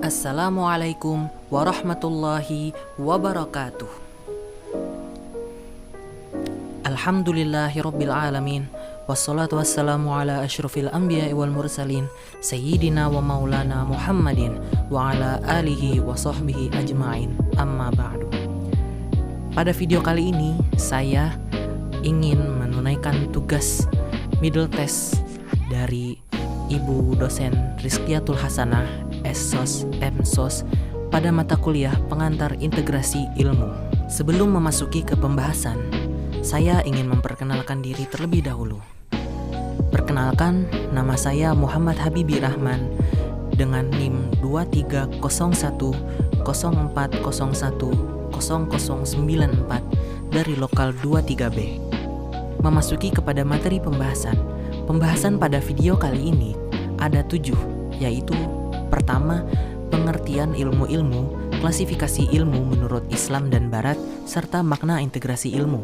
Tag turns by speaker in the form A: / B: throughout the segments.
A: Assalamualaikum warahmatullahi wabarakatuh. Alhamdulillahirabbil alamin. Wassalatu wassalamu ala asyrafil anbiya'i wal mursalin sayyidina wa maulana Muhammadin wa ala alihi wa sahbihi ajma'in. Amma ba'du. Pada video kali ini saya ingin menunaikan tugas middle test dari Ibu dosen Rizkiatul Hasanah S.Sos M.Sos pada mata kuliah pengantar integrasi ilmu. Sebelum memasuki ke pembahasan, saya ingin memperkenalkan diri terlebih dahulu. Perkenalkan, nama saya Muhammad Habibi Rahman dengan NIM 230104010094 dari lokal 23B. Memasuki kepada materi pembahasan. Pembahasan pada video kali ini ada 7, yaitu pertama, pengertian ilmu-ilmu, klasifikasi ilmu menurut Islam dan Barat, serta makna integrasi ilmu.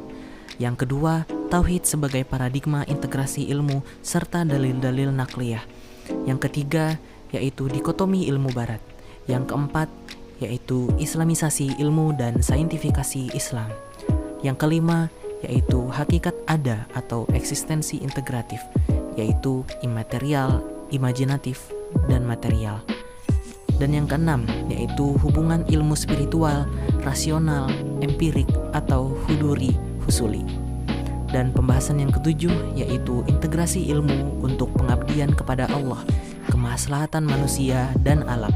A: Yang kedua, tauhid sebagai paradigma integrasi ilmu, serta dalil-dalil nakliyah. Yang ketiga, yaitu dikotomi ilmu Barat. Yang keempat, yaitu islamisasi ilmu dan saintifikasi Islam. Yang kelima, yaitu hakikat ada atau eksistensi integratif, yaitu imaterial, imajinatif, dan material. Dan yang keenam, yaitu hubungan ilmu spiritual, rasional, empirik, atau huduri, husuli. Dan pembahasan yang ketujuh, yaitu integrasi ilmu untuk pengabdian kepada Allah, kemaslahatan manusia, dan alam.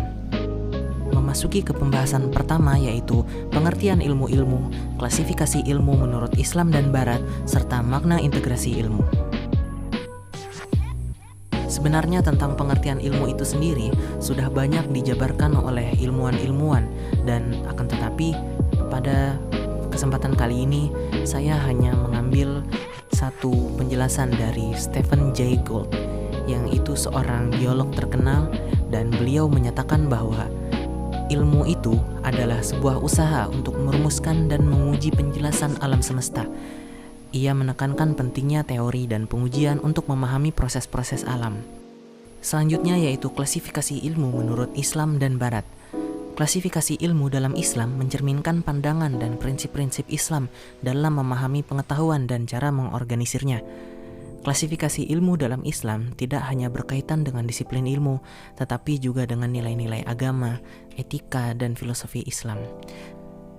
A: Memasuki ke pembahasan pertama, yaitu pengertian ilmu-ilmu, klasifikasi ilmu menurut Islam dan Barat, serta makna integrasi ilmu. Sebenarnya tentang pengertian ilmu itu sendiri sudah banyak dijabarkan oleh ilmuwan-ilmuwan, dan akan tetapi pada kesempatan kali ini saya hanya mengambil satu penjelasan dari Stephen Jay Gould, yang itu seorang biolog terkenal, dan beliau menyatakan bahwa ilmu itu adalah sebuah usaha untuk merumuskan dan menguji penjelasan alam semesta. Ia menekankan pentingnya teori dan pengujian untuk memahami proses-proses alam. Selanjutnya yaitu klasifikasi ilmu menurut Islam dan Barat. Klasifikasi ilmu dalam Islam mencerminkan pandangan dan prinsip-prinsip Islam dalam memahami pengetahuan dan cara mengorganisirnya. Klasifikasi ilmu dalam Islam tidak hanya berkaitan dengan disiplin ilmu, tetapi juga dengan nilai-nilai agama, etika, dan filosofi Islam.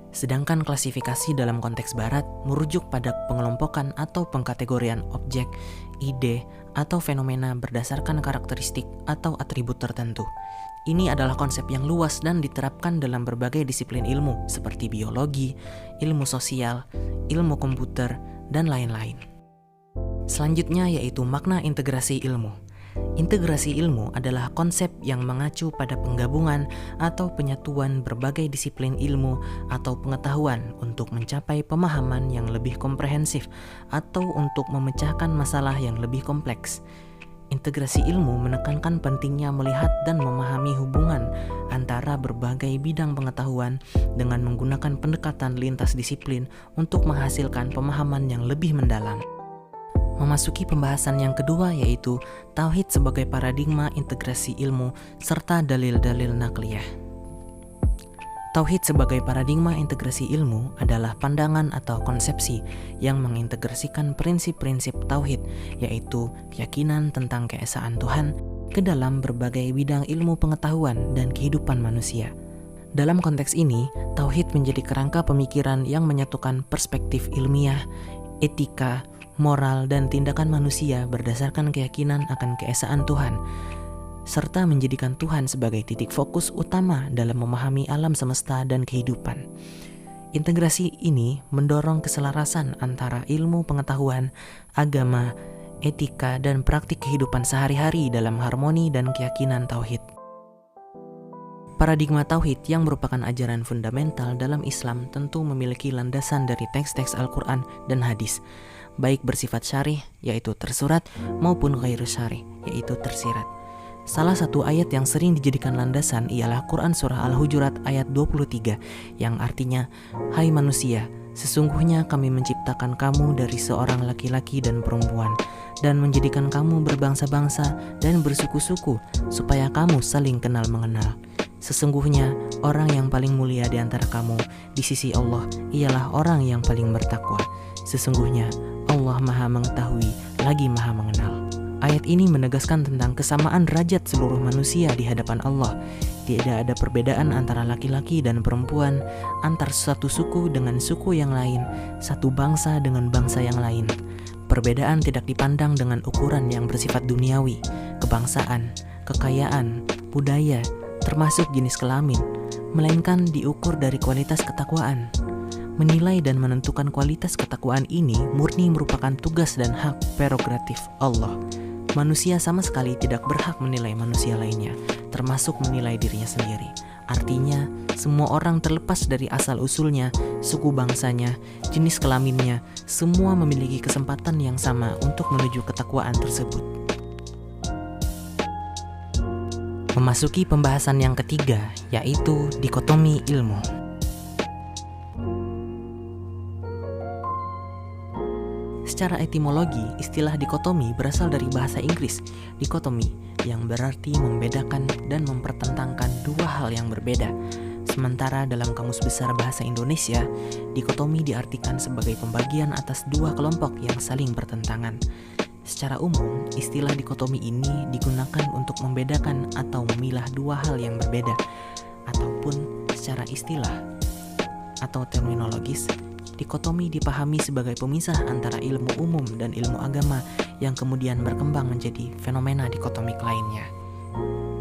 A: Sedangkan klasifikasi dalam konteks Barat merujuk pada pengelompokan atau pengkategorian objek, ide, atau fenomena berdasarkan karakteristik atau atribut tertentu. Ini adalah konsep yang luas dan diterapkan dalam berbagai disiplin ilmu seperti biologi, ilmu sosial, ilmu komputer, dan lain-lain. Selanjutnya yaitu makna integrasi ilmu. Integrasi ilmu adalah konsep yang mengacu pada penggabungan atau penyatuan berbagai disiplin ilmu atau pengetahuan untuk mencapai pemahaman yang lebih komprehensif atau untuk memecahkan masalah yang lebih kompleks. Integrasi ilmu menekankan pentingnya melihat dan memahami hubungan antara berbagai bidang pengetahuan dengan menggunakan pendekatan lintas disiplin untuk menghasilkan pemahaman yang lebih mendalam. Memasuki pembahasan yang kedua yaitu tauhid sebagai paradigma integrasi ilmu serta dalil-dalil nakliyah. Tauhid sebagai paradigma integrasi ilmu adalah pandangan atau konsepsi yang mengintegrasikan prinsip-prinsip tauhid, yaitu keyakinan tentang keesaan Tuhan ke dalam berbagai bidang ilmu pengetahuan dan kehidupan manusia. Dalam konteks ini, tauhid menjadi kerangka pemikiran yang menyatukan perspektif ilmiah, etika, moral, dan tindakan manusia berdasarkan keyakinan akan keesaan Tuhan, serta menjadikan Tuhan sebagai titik fokus utama dalam memahami alam semesta dan kehidupan. Integrasi ini mendorong keselarasan antara ilmu pengetahuan, agama, etika, dan praktik kehidupan sehari-hari dalam harmoni dan keyakinan tauhid. Paradigma tauhid yang merupakan ajaran fundamental dalam Islam tentu memiliki landasan dari teks-teks Al-Quran dan hadis, baik bersifat syarih, yaitu tersurat, maupun ghairu syarih, yaitu tersirat. Salah satu ayat yang sering dijadikan landasan ialah Quran Surah Al-Hujurat ayat 23, yang artinya, "Hai manusia, sesungguhnya kami menciptakan kamu dari seorang laki-laki dan perempuan, dan menjadikan kamu berbangsa-bangsa dan bersuku-suku, supaya kamu saling kenal mengenal." Sesungguhnya orang yang paling mulia di antara kamu di sisi Allah ialah orang yang paling bertakwa. Sesungguhnya Allah Maha Mengetahui lagi Maha Mengenal. Ayat ini menegaskan tentang kesamaan derajat seluruh manusia di hadapan Allah. Tidak ada perbedaan antara laki-laki dan perempuan, antar satu suku dengan suku yang lain, satu bangsa dengan bangsa yang lain. Perbedaan tidak dipandang dengan ukuran yang bersifat duniawi, kebangsaan, kekayaan, budaya, termasuk jenis kelamin, melainkan diukur dari kualitas ketakwaan. Menilai dan menentukan kualitas ketakwaan ini murni merupakan tugas dan hak prerogatif Allah. Manusia sama sekali tidak berhak menilai manusia lainnya, termasuk menilai dirinya sendiri. Artinya, semua orang terlepas dari asal-usulnya, suku bangsanya, jenis kelaminnya, semua memiliki kesempatan yang sama untuk menuju ketakwaan tersebut. Memasuki pembahasan yang ketiga, yaitu dikotomi ilmu. Secara etimologi, istilah dikotomi berasal dari bahasa Inggris, dikotomi, yang berarti membedakan dan mempertentangkan dua hal yang berbeda. Sementara dalam Kamus Besar Bahasa Indonesia, dikotomi diartikan sebagai pembagian atas dua kelompok yang saling bertentangan. Secara umum, istilah dikotomi ini digunakan untuk membedakan atau memilah dua hal yang berbeda, ataupun secara istilah atau terminologis, dikotomi dipahami sebagai pemisah antara ilmu umum dan ilmu agama yang kemudian berkembang menjadi fenomena dikotomik lainnya.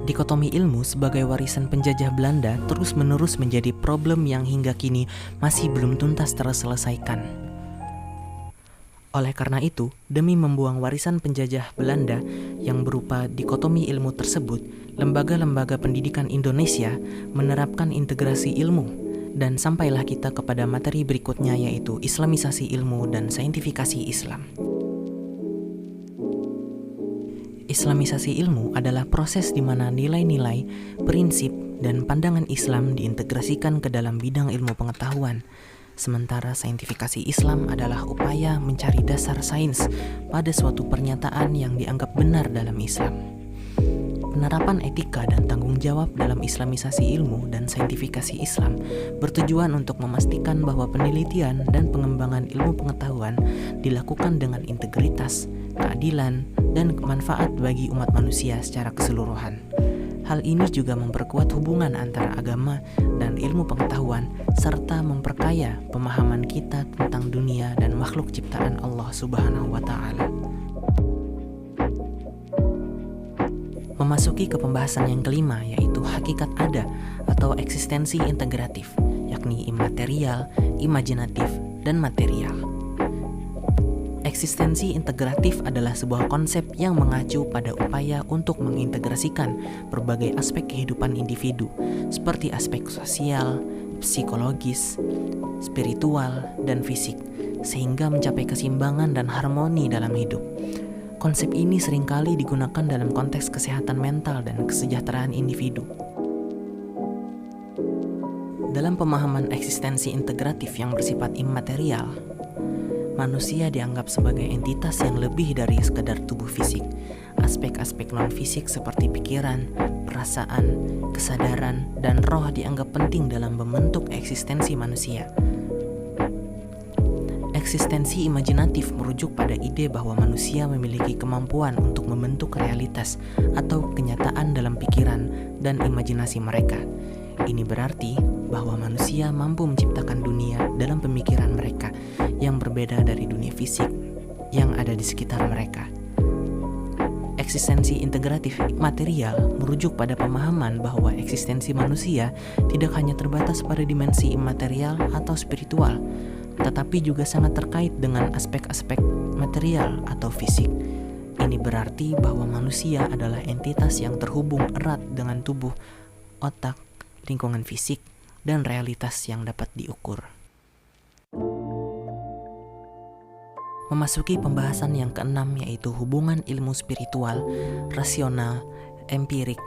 A: Dikotomi ilmu sebagai warisan penjajah Belanda terus-menerus menjadi problem yang hingga kini masih belum tuntas terselesaikan. Oleh karena itu, demi membuang warisan penjajah Belanda yang berupa dikotomi ilmu tersebut, lembaga-lembaga pendidikan Indonesia menerapkan integrasi ilmu. Dan sampailah kita kepada materi berikutnya, yaitu Islamisasi ilmu dan saintifikasi Islam. Islamisasi ilmu adalah proses di mana nilai-nilai, prinsip, dan pandangan Islam diintegrasikan ke dalam bidang ilmu pengetahuan. Sementara saintifikasi Islam adalah upaya mencari dasar sains pada suatu pernyataan yang dianggap benar dalam Islam. Penerapan etika dan tanggung jawab dalam islamisasi ilmu dan saintifikasi Islam bertujuan untuk memastikan bahwa penelitian dan pengembangan ilmu pengetahuan dilakukan dengan integritas, keadilan, dan manfaat bagi umat manusia secara keseluruhan. Hal ini juga memperkuat hubungan antara agama dan ilmu pengetahuan serta memperkaya pemahaman kita tentang dunia dan makhluk ciptaan Allah Subhanahu wa Ta'ala. Memasuki ke pembahasan yang kelima, yaitu hakikat ada atau eksistensi integratif, yakni imaterial, imajinatif, dan material. Eksistensi integratif adalah sebuah konsep yang mengacu pada upaya untuk mengintegrasikan berbagai aspek kehidupan individu, seperti aspek sosial, psikologis, spiritual, dan fisik, sehingga mencapai keseimbangan dan harmoni dalam hidup. Konsep ini seringkali digunakan dalam konteks kesehatan mental dan kesejahteraan individu. Dalam pemahaman eksistensi integratif yang bersifat imaterial, manusia dianggap sebagai entitas yang lebih dari sekadar tubuh fisik. Aspek-aspek non-fisik seperti pikiran, perasaan, kesadaran, dan roh dianggap penting dalam membentuk eksistensi manusia. Eksistensi imajinatif merujuk pada ide bahwa manusia memiliki kemampuan untuk membentuk realitas atau kenyataan dalam pikiran dan imajinasi mereka. Ini berarti bahwa manusia mampu menciptakan dunia dalam pemikiran mereka yang berbeda dari dunia fisik yang ada di sekitar mereka. Eksistensi integratif material merujuk pada pemahaman bahwa eksistensi manusia tidak hanya terbatas pada dimensi imaterial atau spiritual, tetapi juga sangat terkait dengan aspek-aspek material atau fisik. Ini berarti bahwa manusia adalah entitas yang terhubung erat dengan tubuh, otak, lingkungan fisik, dan realitas yang dapat diukur. Memasuki pembahasan yang keenam, yaitu hubungan ilmu spiritual, rasional, empirik,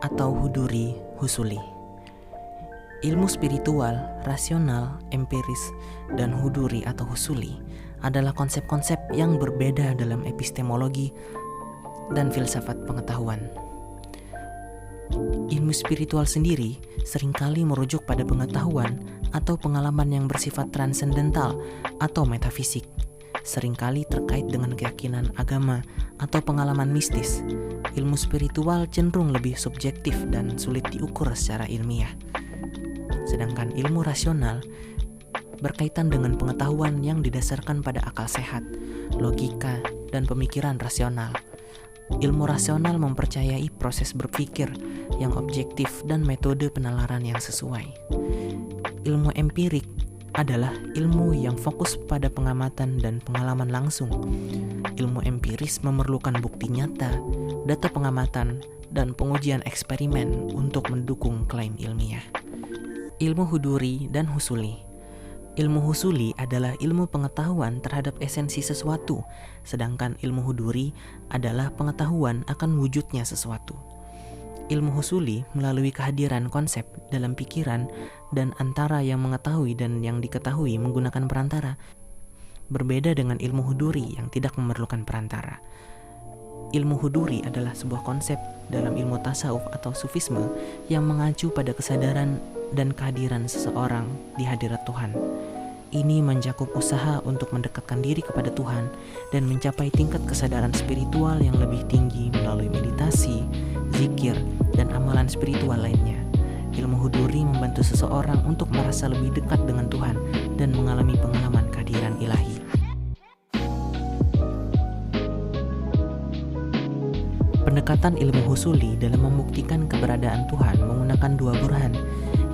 A: atau huduri, husuli. Ilmu spiritual, rasional, empiris, dan huduri atau husuli adalah konsep-konsep yang berbeda dalam epistemologi dan filsafat pengetahuan. Ilmu spiritual sendiri seringkali merujuk pada pengetahuan atau pengalaman yang bersifat transendental atau metafisik, seringkali terkait dengan keyakinan agama atau pengalaman mistis. Ilmu spiritual cenderung lebih subjektif dan sulit diukur secara ilmiah. Sedangkan ilmu rasional berkaitan dengan pengetahuan yang didasarkan pada akal sehat, logika, dan pemikiran rasional. Ilmu rasional mempercayai proses berpikir yang objektif dan metode penalaran yang sesuai. Ilmu empirik adalah ilmu yang fokus pada pengamatan dan pengalaman langsung. Ilmu empiris memerlukan bukti nyata, data pengamatan, dan pengujian eksperimen untuk mendukung klaim ilmiah. Ilmu huduri dan husuli. Ilmu husuli adalah ilmu pengetahuan terhadap esensi sesuatu, sedangkan ilmu huduri adalah pengetahuan akan wujudnya sesuatu. Ilmu husuli melalui kehadiran konsep dalam pikiran dan antara yang mengetahui dan yang diketahui menggunakan perantara. Berbeda dengan ilmu huduri yang tidak memerlukan perantara. Ilmu huduri adalah sebuah konsep dalam ilmu tasawuf atau sufisme yang mengacu pada kesadaran dan kehadiran seseorang di hadirat Tuhan. Ini mencakup usaha untuk mendekatkan diri kepada Tuhan dan mencapai tingkat kesadaran spiritual yang lebih tinggi melalui meditasi, zikir, dan amalan spiritual lainnya. Ilmu huduri membantu seseorang untuk merasa lebih dekat dengan Tuhan dan mengalami pengalaman kehadiran ilahi. Pendekatan ilmu husuli dalam membuktikan keberadaan Tuhan menggunakan dua burhan,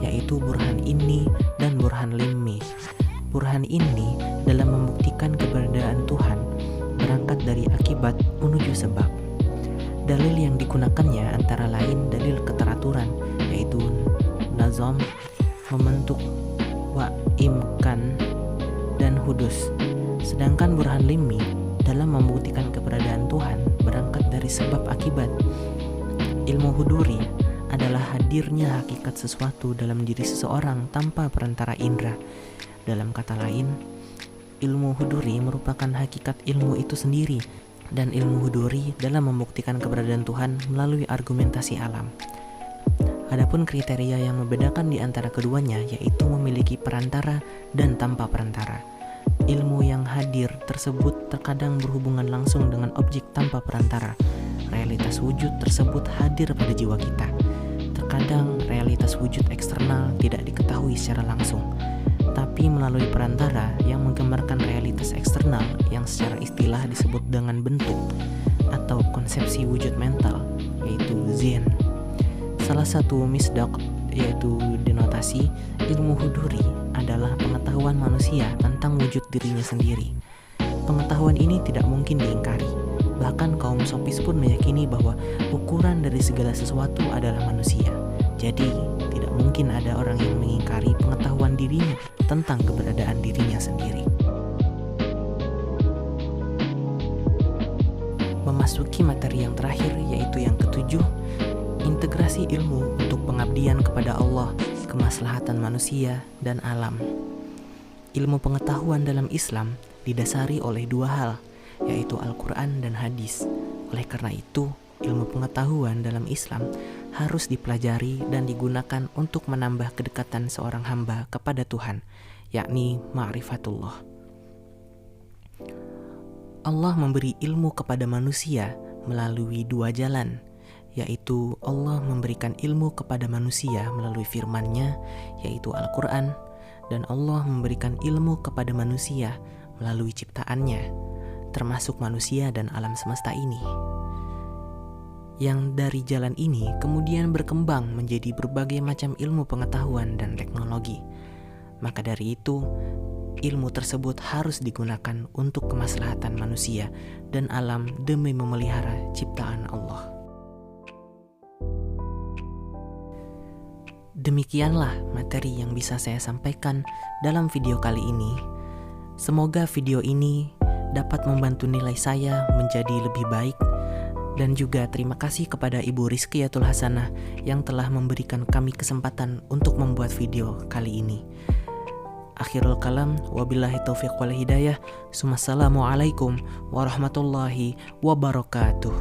A: yaitu burhan inni dan burhan limmi. Burhan inni dalam membuktikan keberadaan Tuhan berangkat dari akibat menuju sebab. Dalil yang digunakannya antara lain dalil keteraturan, yaitu nazam, membentuk, wa imkan, dan hudus. Sedangkan burhan limmi dalam membuktikan keberadaan Tuhan berangkat dari sebab akibat. Ilmu huduri adalah hadirnya hakikat sesuatu dalam diri seseorang tanpa perantara indera. Dalam kata lain, ilmu huduri merupakan hakikat ilmu itu sendiri, dan ilmu huduri dalam membuktikan keberadaan Tuhan melalui argumentasi alam. Adapun kriteria yang membedakan di antara keduanya yaitu memiliki perantara dan tanpa perantara. Ilmu yang hadir tersebut terkadang berhubungan langsung dengan objek tanpa perantara. Realitas wujud tersebut hadir pada jiwa kita. Terkadang realitas wujud eksternal tidak diketahui secara langsung, tapi melalui perantara yang menggambarkan realitas eksternal yang secara istilah disebut dengan bentuk atau konsepsi wujud mental, yaitu zihn. Salah satu misdaq, yaitu denotasi ilmu huduri, adalah pengetahuan manusia tentang wujud dirinya sendiri. Pengetahuan ini tidak mungkin diingkari. Bahkan kaum sofis pun meyakini bahwa ukuran dari segala sesuatu adalah manusia. Jadi, tidak mungkin ada orang yang mengingkari pengetahuan dirinya tentang keberadaan dirinya sendiri. Memasuki materi yang terakhir, yaitu yang ketujuh, integrasi ilmu untuk pengabdian kepada Allah, kemaslahatan manusia, dan alam. Ilmu pengetahuan dalam Islam didasari oleh dua hal, yaitu Al-Quran dan hadis. Oleh karena itu, ilmu pengetahuan dalam Islam harus dipelajari dan digunakan untuk menambah kedekatan seorang hamba kepada Tuhan, yakni ma'rifatullah. Allah memberi ilmu kepada manusia melalui dua jalan, yaitu Allah memberikan ilmu kepada manusia melalui firman-Nya, yaitu Al-Quran, dan Allah memberikan ilmu kepada manusia melalui ciptaannya, termasuk manusia dan alam semesta ini. Yang dari jalan ini kemudian berkembang menjadi berbagai macam ilmu pengetahuan dan teknologi. Maka dari itu, ilmu tersebut harus digunakan untuk kemaslahatan manusia dan alam demi memelihara ciptaan Allah. Demikianlah materi yang bisa saya sampaikan dalam video kali ini. Semoga video ini dapat membantu nilai saya menjadi lebih baik. Dan juga terima kasih kepada Ibu Rizkiyatul Hasanah yang telah memberikan kami kesempatan untuk membuat video kali ini. Akhirul kalam, wabillahi taufiq wal hidayah. Assalamualaikum warahmatullahi wabarakatuh.